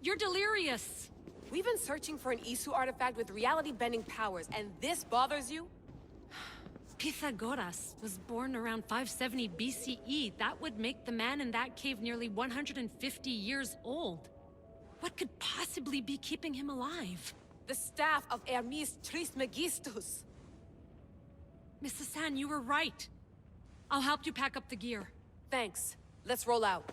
You're delirious. We've been searching for an Isu artifact with reality-bending powers, and this bothers you? Pythagoras was born around 570 BCE. That would make the man in that cave nearly 150 years old. What could possibly be keeping him alive? The staff of Hermes Trismegistus. Mrs. San, you were right. I'll help you pack up the gear. Thanks. Let's roll out.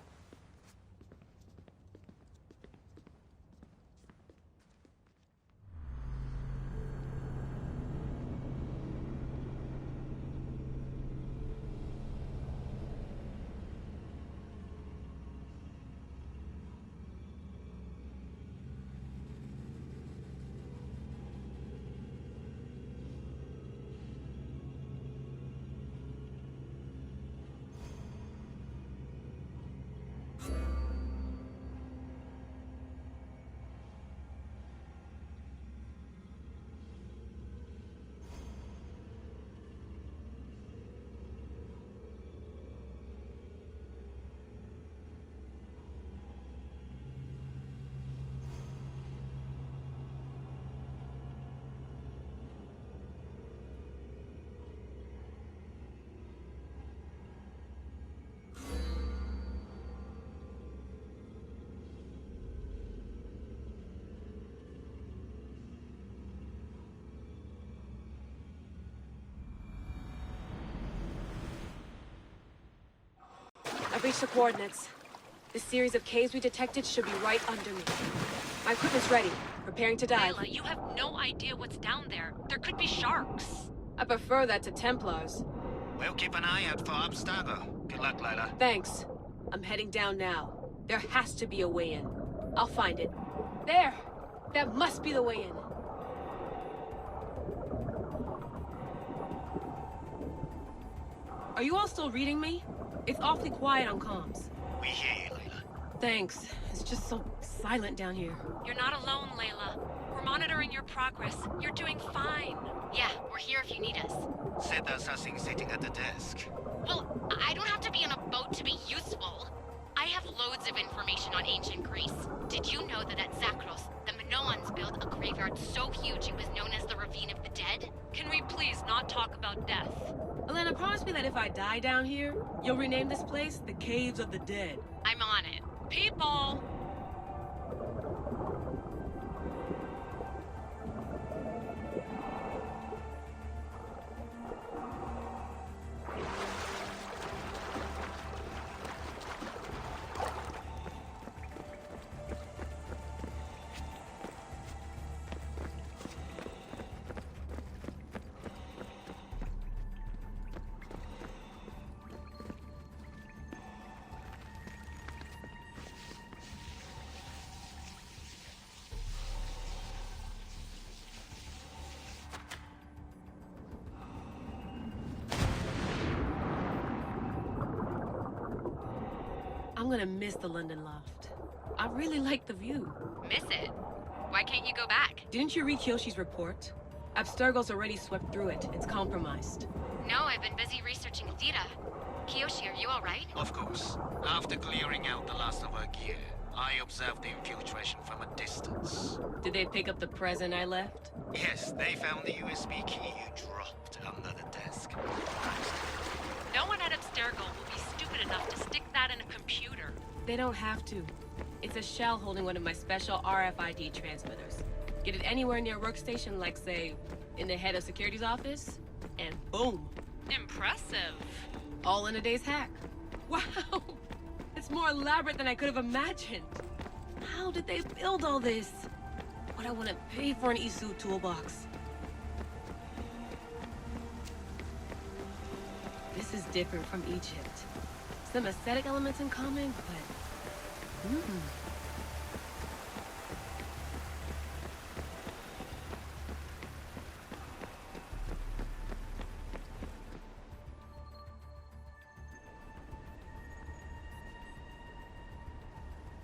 I've reached the coordinates. The series of caves we detected should be right under me. My equipment's ready, preparing to dive. Layla, you have no idea what's down there. There could be sharks. I prefer that to Templars. We'll keep an eye out for Abstergo. Good luck, Layla. Thanks. I'm heading down now. There has to be a way in. I'll find it. There! That must be the way in. Are you all still reading me? It's awfully quiet on comms. We hear you, Layla. Thanks. It's just so silent down here. You're not alone, Layla. We're monitoring your progress. You're doing fine. Yeah, we're here if you need us. Said there's nothing sitting at the desk. Well, I don't have to be on a boat to be useful. I have loads of information on ancient Greece. Did you know that at Zakros, the Minoans built a graveyard so huge it was known as the Ravine of the Dead? Can we please not talk about death? Elena, promise me that if I die down here, you'll rename this place the Caves of the Dead. I'm on it. People! I'm gonna miss the London loft. I really like the view. Miss it? Why can't you go back? Didn't you read Kyoshi's report? Abstergo's already swept through it. It's compromised. No, I've been busy researching Theta. Kiyoshi, are you alright? Of course. After clearing out the last of our gear, I observed the infiltration from a distance. Did they pick up the present I left? Yes, they found the USB key you dropped under the desk. No one at Abstergo will be stupid enough to stick that in a computer. They don't have to. It's a shell holding one of my special RFID transmitters. Get it anywhere near a workstation, like, say, in the head of security's office, and boom! Impressive. All in a day's hack. Wow! It's more elaborate than I could have imagined. How did they build all this? What I want to pay for an Isu toolbox. This is different from Egypt. Some aesthetic elements in common, but...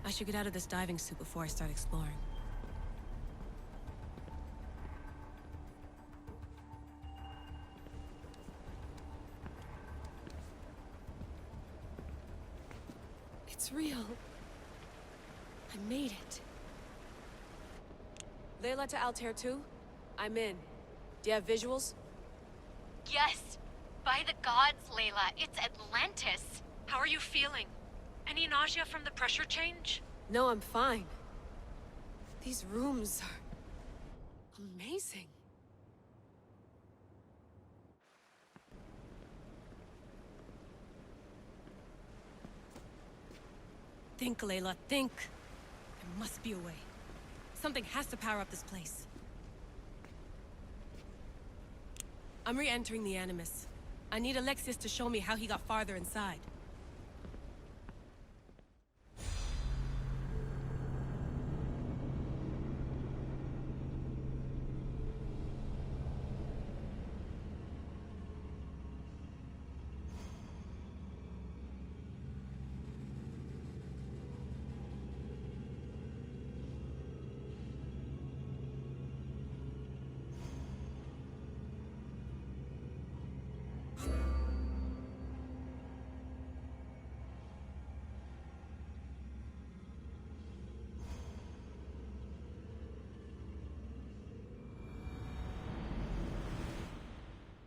I should get out of this diving suit before I start exploring. It's real. I made it. Layla to Altair too? I'm in. Do you have visuals? Yes! By the gods, Layla, it's Atlantis! How are you feeling? Any nausea from the pressure change? No, I'm fine. These rooms are amazing. Think, Layla, think. There must be a way. Something has to power up this place. I'm re-entering the Animus. I need Alexis to show me how he got farther inside.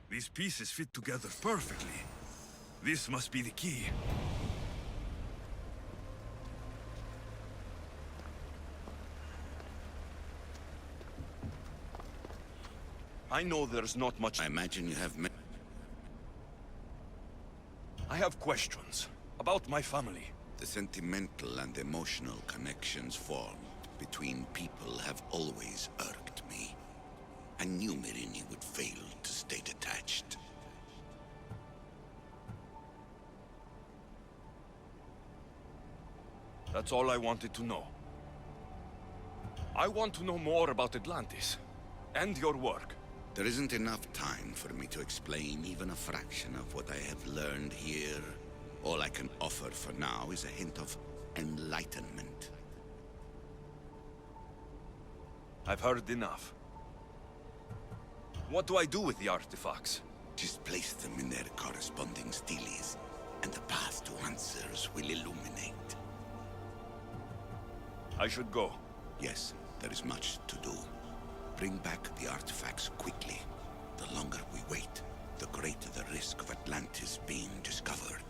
These pieces fit together perfectly. This must be the key. I know there's not much. I imagine you have I have questions about my family. The sentimental and emotional connections formed between people have always irked me. I knew Myrini would fail to stay detached. That's all I wanted to know. I want to know more about Atlantis and your work. There isn't enough time for me to explain even a fraction of what I have learned here. All I can offer for now is a hint of enlightenment. I've heard enough. What do I do with the artifacts? Just place them in their corresponding steles, and the path to answers will illuminate. I should go. Yes, there is much to do. Bring back the artifacts quickly. The longer we wait, the greater the risk of Atlantis being discovered.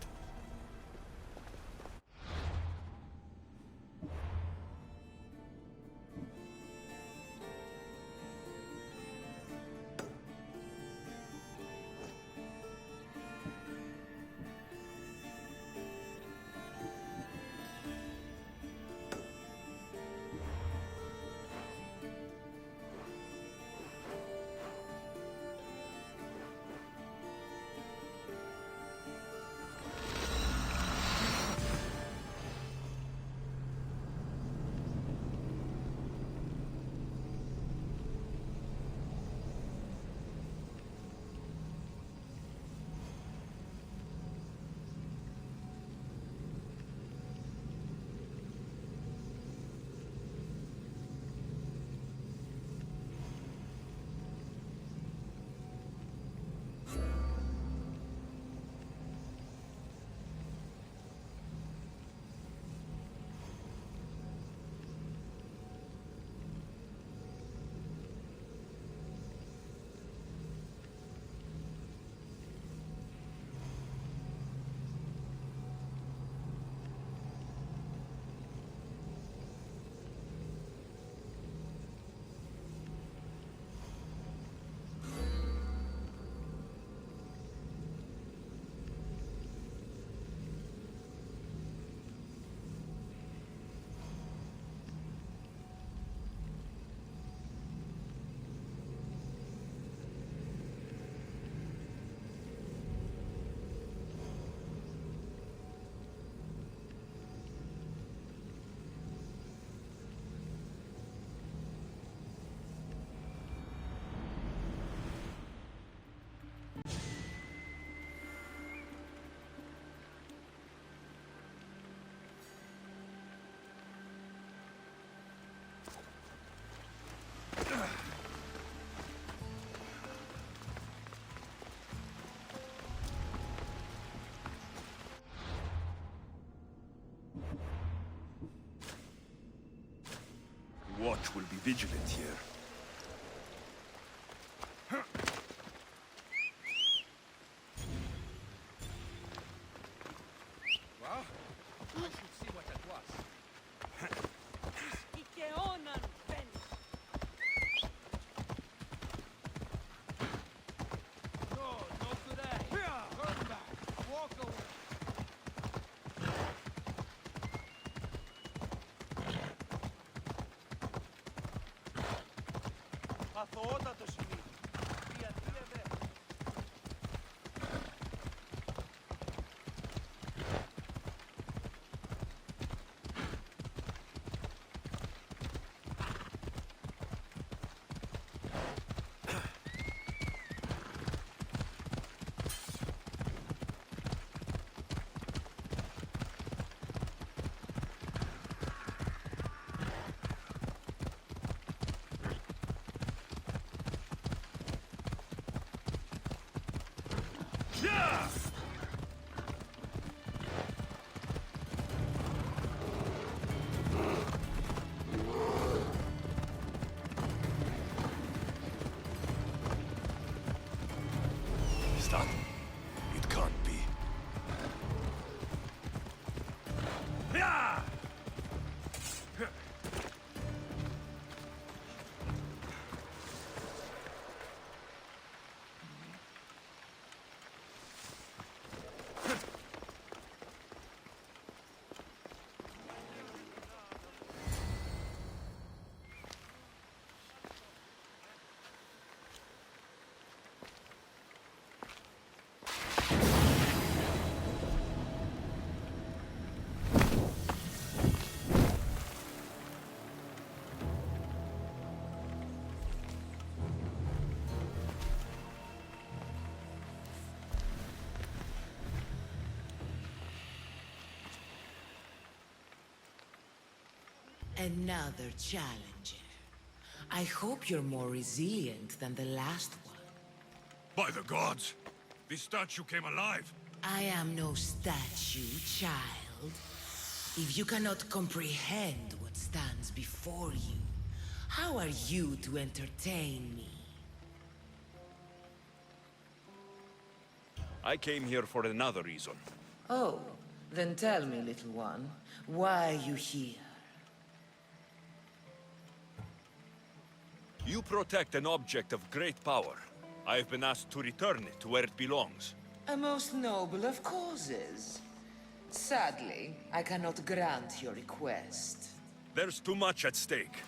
Watch will be vigilant here. Another challenger. I hope you're more resilient than the last one. By the gods! This statue came alive! I am no statue, child. If you cannot comprehend what stands before you, how are you to entertain me? I came here for another reason. Oh, then tell me, little one, why are you here? You protect an object of great power. I have been asked to return it to where it belongs. A most noble of causes. Sadly, I cannot grant your request. There's too much at stake.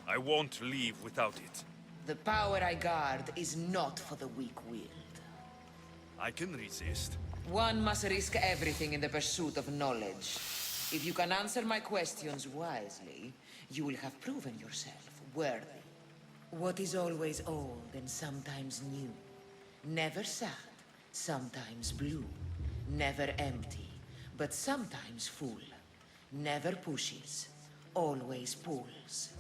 I won't leave without it. The power I guard is not for the weak-willed. I can resist. One must risk everything in the pursuit of knowledge. If you can answer my questions wisely, you will have proven yourself worthy. What is always old and sometimes new. Never sad, sometimes blue. Never empty, but sometimes full. Never pushes, always pulls.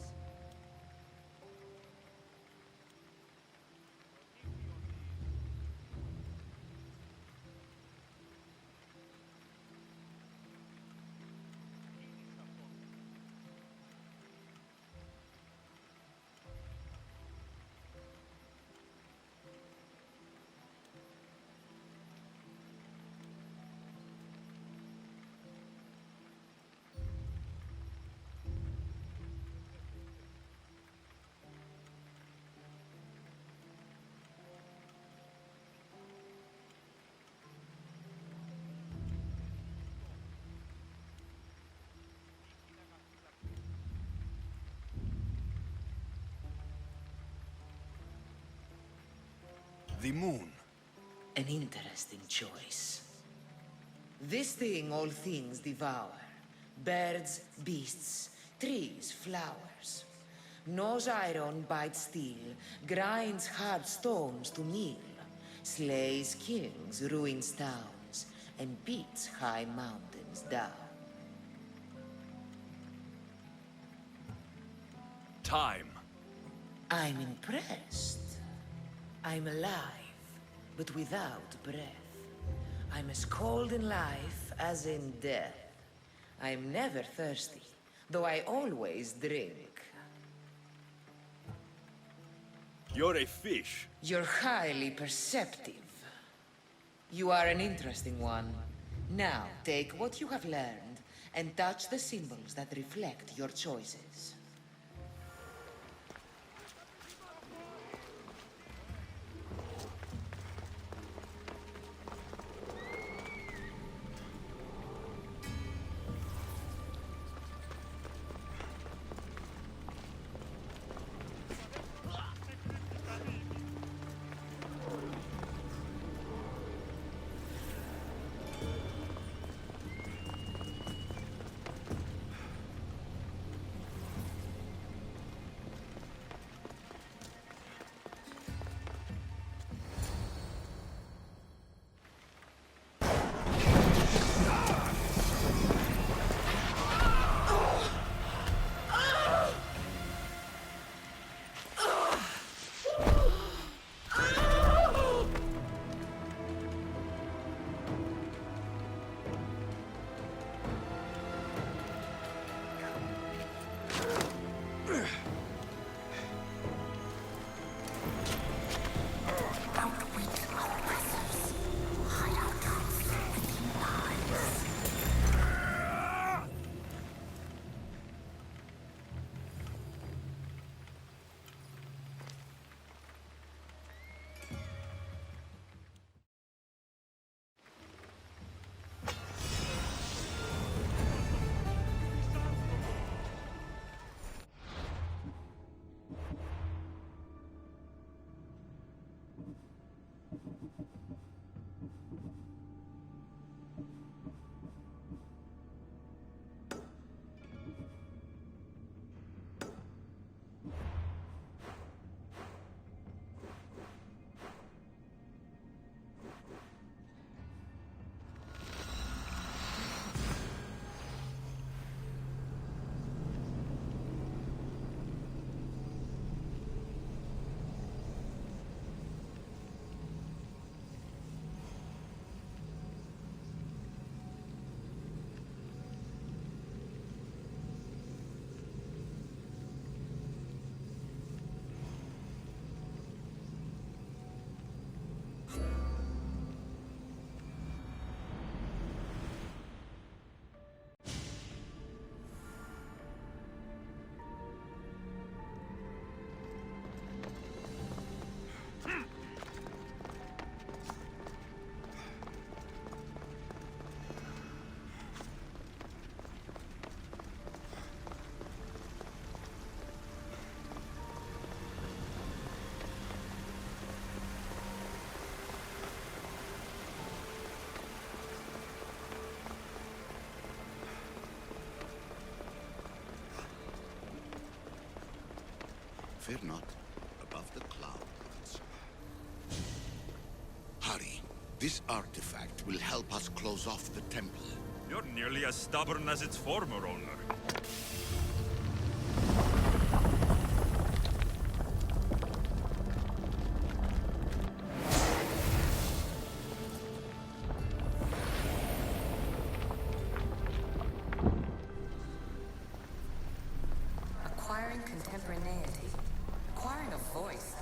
The moon. An interesting choice. This thing all things devour. Birds, beasts, trees, flowers. Gnaws iron, bites steel, grinds hard stones to meal, slays kings, ruins towns, and beats high mountains down. Time. I'm impressed. I'm alive, but without breath. I'm as cold in life as in death. I'm never thirsty, though I always drink. You're a fish. You're highly perceptive. You are an interesting one. Now, take what you have learned and touch the symbols that reflect your choices. Fear not. Above the clouds. Hurry. This artifact will help us close off the temple. You're nearly as stubborn as its former owner. Acquiring contemporaneity. Acquiring a voice.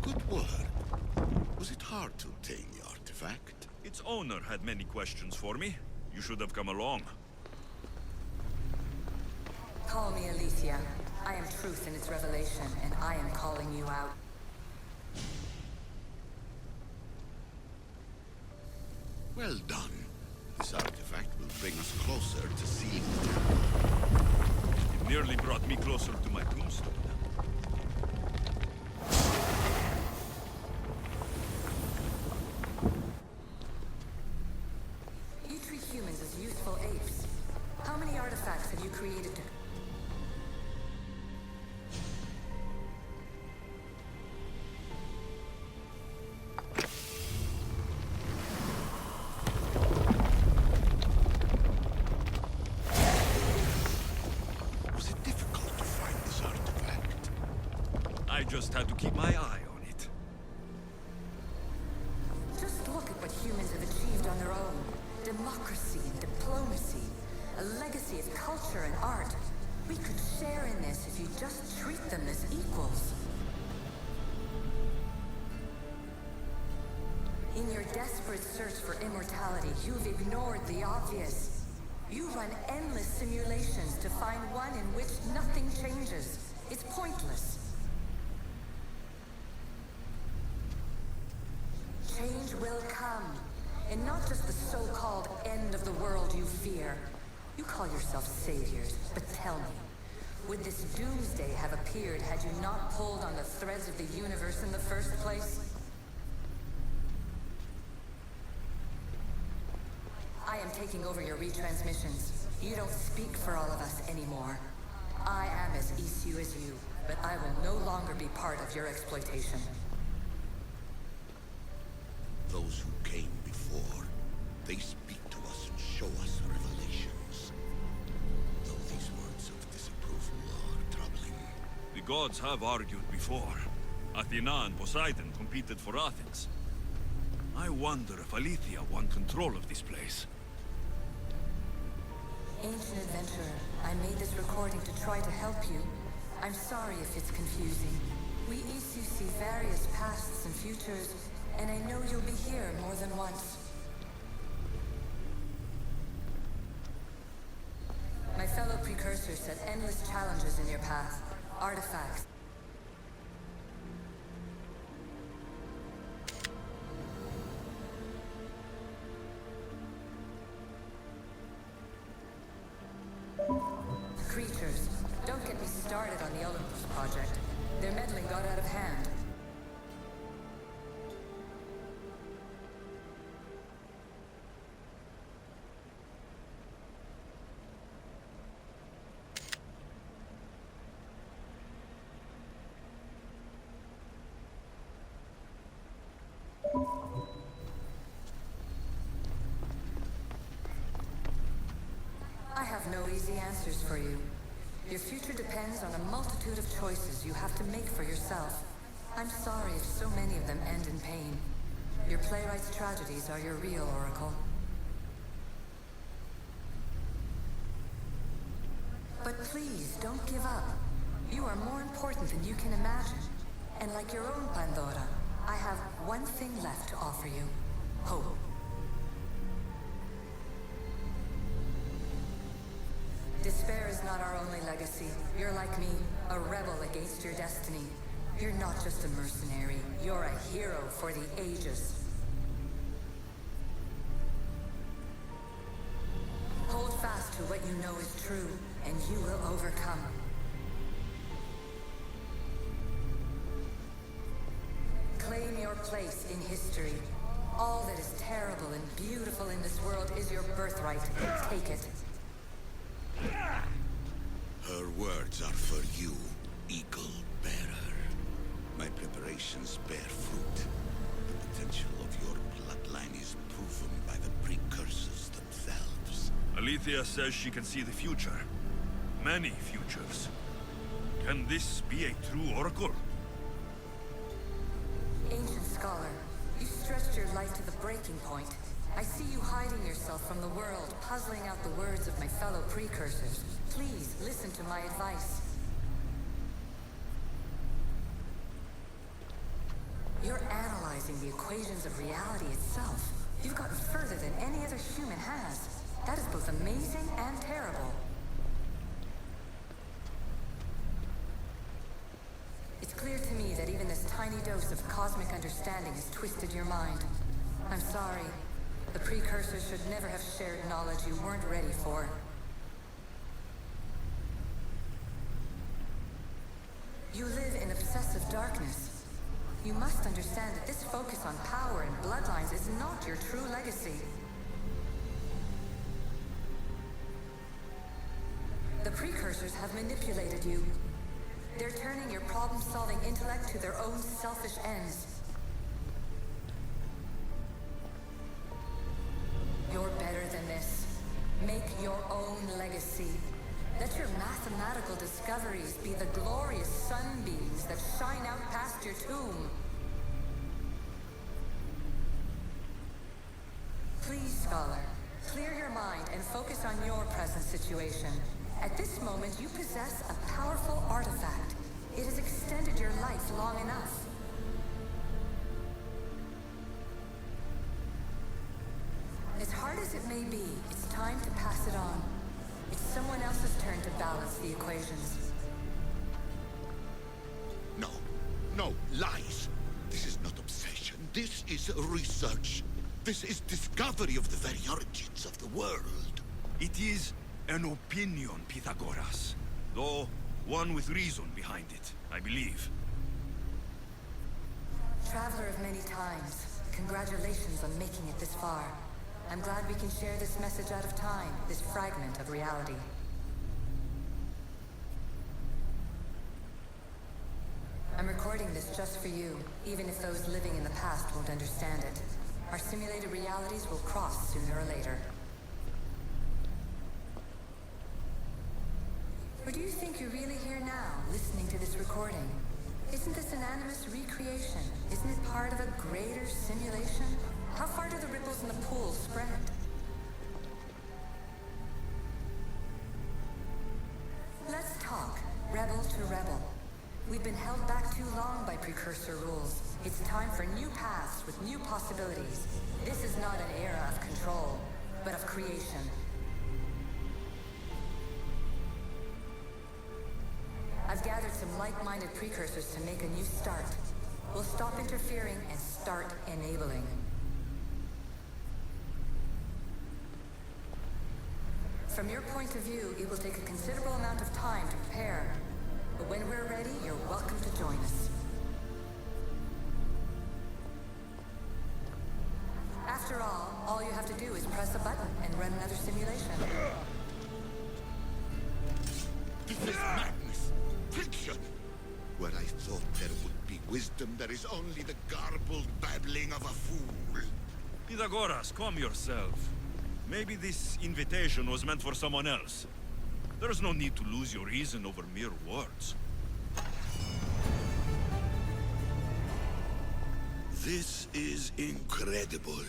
Good work. Was it hard to obtain the artifact? Its owner had many questions for me. You should have come along. Call me Aletheia. I am truth in its revelation, and I am calling you out. Well done. This artifact will bring us closer to sealing the temple. It nearly brought me closer to my tombstone. You treat humans as useful apes. How many artifacts have you created to... Was it difficult to find this artifact? I just had to keep my eye on it. Just look at what humans have achieved on their own. Democracy and diplomacy. A legacy of culture and art. We could share in this if you just treat them as equals. In your desperate search for immortality, you've ignored the obvious. You run endless simulations to find one in which nothing changes. It's pointless. Change will come. And not just the so-called end of the world you fear. You call yourself saviors, but tell me, would this doomsday have appeared had you not pulled on the threads of the universe in the first place? I am taking over your retransmissions. You don't speak for all of us anymore. I am as Isu as you, but I will no longer be part of your exploitation. Those who came before, they speak to us and show us revelations. Though these words of disapproval are troubling. The gods have argued before. Athena and Poseidon competed for Athens. I wonder if Aletheia won control of this place. Ancient adventurer, I made this recording to try to help you. I'm sorry if it's confusing. We Isu see various pasts and futures, and I know you'll be here more than once. My fellow precursors set endless challenges in your path. Artifacts. Creatures. Don't get me started on the Olympus project. Their meddling got out of hand. I have no easy answers for you. Your future depends on a multitude of choices you have to make for yourself. I'm sorry if so many of them end in pain. Your playwright's tragedies are your real oracle. But please, don't give up. You are more important than you can imagine. And like your own Pandora, I have one thing left to offer you. Hope. Despair is not our only legacy. You're like me, a rebel against your destiny. You're not just a mercenary, you're a hero for the ages. Hold fast to what you know is true, and you will overcome. Claim your place in history. All that is terrible and beautiful in this world is your birthright. Take it. Her words are for you, Eagle Bearer. My preparations bear fruit. The potential of your bloodline is proven by the precursors themselves. Alethea says she can see the future. Many futures. Can this be a true oracle? Ancient scholar, you stretched your life to the breaking point. I see you hiding yourself from the world, puzzling out the words of my fellow precursors. Please, listen to my advice. You're analyzing the equations of reality itself. You've gotten further than any other human has. That is both amazing and terrible. It's clear to me that even this tiny dose of cosmic understanding has twisted your mind. I'm sorry. The precursors should never have shared knowledge you weren't ready for. You live in obsessive darkness. You must understand that this focus on power and bloodlines is not your true legacy. The precursors have manipulated you. They're turning your problem-solving intellect to their own selfish ends. You're better than this. Make your own legacy. Let your mathematical discoveries be the glorious sunbeams that shine out past your tomb. Please, Scholar, clear your mind and focus on your present situation. At this moment, you possess a powerful artifact. It has extended your life long enough. As hard as it may be, it's time to pass it on. It's someone else's turn to balance the equations. No, no, lies. This is not obsession. This is research. This is discovery of the very origins of the world. It is an opinion, Pythagoras. Though, one with reason behind it, I believe. Traveler of many times, congratulations on making it this far. I'm glad we can share this message out of time, this fragment of reality. I'm recording this just for you, even if those living in the past won't understand it. Our simulated realities will cross sooner or later. Or do you think you're really here now, listening to this recording? Isn't this an animus recreation? Isn't it part of a greater simulation? How far do the ripples in the pool spread? Let's talk, rebel to rebel. We've been held back too long by precursor rules. It's time for new paths with new possibilities. This is not an era of control, but of creation. I've gathered some like-minded precursors to make a new start. We'll stop interfering and start enabling. From your point of view, it will take a considerable amount of time to prepare. But when we're ready, you're welcome to join us. After all you have to do is press a button and run another simulation. This is madness. Fiction. Where I thought there would be wisdom, there is only the garbled babbling of a fool. Pythagoras, calm yourself. Maybe this invitation was meant for someone else. There's no need to lose your reason over mere words. This is incredible.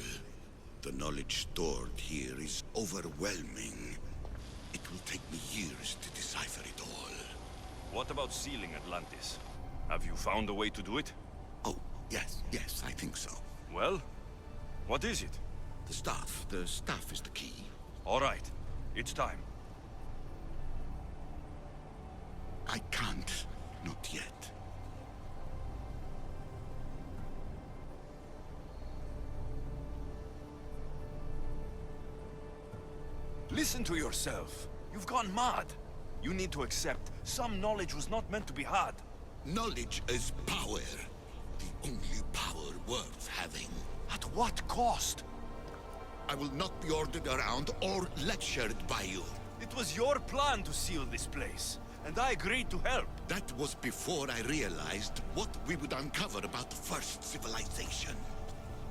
The knowledge stored here is overwhelming. It will take me years to decipher it all. What about sealing Atlantis? Have you found a way to do it? Oh, yes, I think so. Well, what is it? The staff is the key. All right, it's time. I can't, not yet. Listen to yourself. You've gone mad. You need to accept some knowledge was not meant to be had. Knowledge is power. the only power worth having. At what cost? I will not be ordered around or lectured by you. It was your plan to seal this place, and I agreed to help. That was before I realized what we would uncover about the first civilization.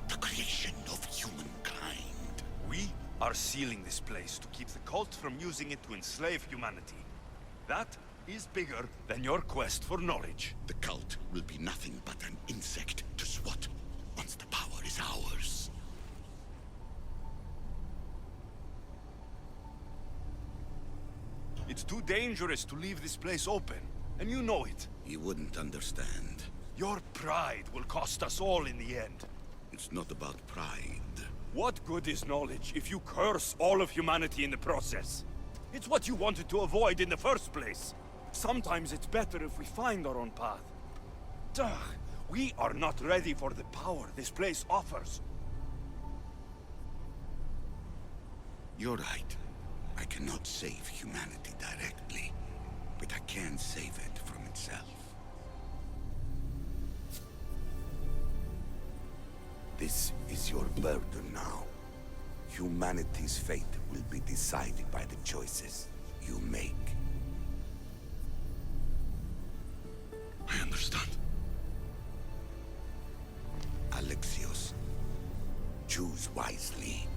The creation of humankind. We are sealing this place to keep the cult from using it to enslave humanity. That is bigger than your quest for knowledge. The cult will be nothing but an insect to swat once the power is ours. It's too dangerous to leave this place open, and you know it. You wouldn't understand. Your pride will cost us all in the end. It's not about pride. What good is knowledge if you curse all of humanity in the process? It's what you wanted to avoid in the first place. Sometimes it's better if we find our own path. Ugh, we are not ready for the power this place offers. You're right. I cannot save humanity directly, but I can save it from itself. This is your burden now. Humanity's fate will be decided by the choices you make. I understand. Alexios, choose wisely.